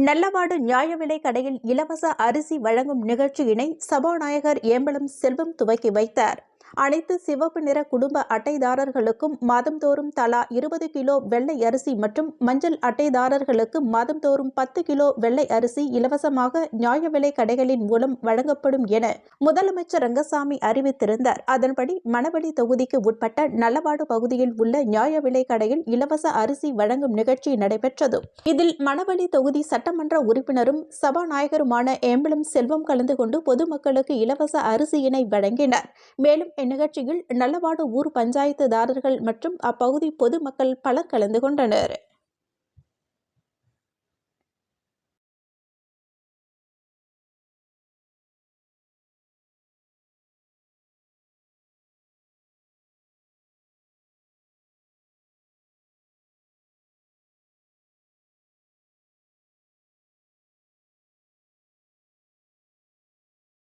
நல்லவாடு நியாய விலை கடையில் இலவச அரிசி வழங்கும் நிகழ்ச்சியினை சபாநாயகர் ஏம்பலம் செல்வம் துவக்கி வைத்தார். அனைத்து சிவப்பு நிற குடும்ப அட்டைதாரர்களுக்கும் மாதந்தோறும் தலா 20 கிலோ வெள்ளை அரிசி மற்றும் மஞ்சள் அட்டைதாரர்களுக்கு மாதந்தோறும் 10 கிலோ வெள்ளை அரிசி இலவசமாக நியாய விலை கடைகளின் மூலம் வழங்கப்படும் என முதலமைச்சர் ரங்கசாமி அறிவித்திருந்தார். அதன்படி மணவெளி தொகுதிக்கு உட்பட்ட நல்லவாடு பகுதியில் உள்ள நியாய விலை கடையில் இலவச அரிசி வழங்கும் நிகழ்ச்சி நடைபெற்றது. இதில் மணவெளி தொகுதி சட்டமன்ற உறுப்பினரும் சபாநாயகருமான ஏம்பலம் செல்வம் கலந்து கொண்டு பொதுமக்களுக்கு இலவச அரிசியினை வழங்கினார். மேலும் இந்நிகழ்ச்சியில் நல்லவாடு ஊர் பஞ்சாயத்துதாரர்கள் மற்றும் அப்பகுதி பொதுமக்கள் பலர் கலந்து கொண்டனர்.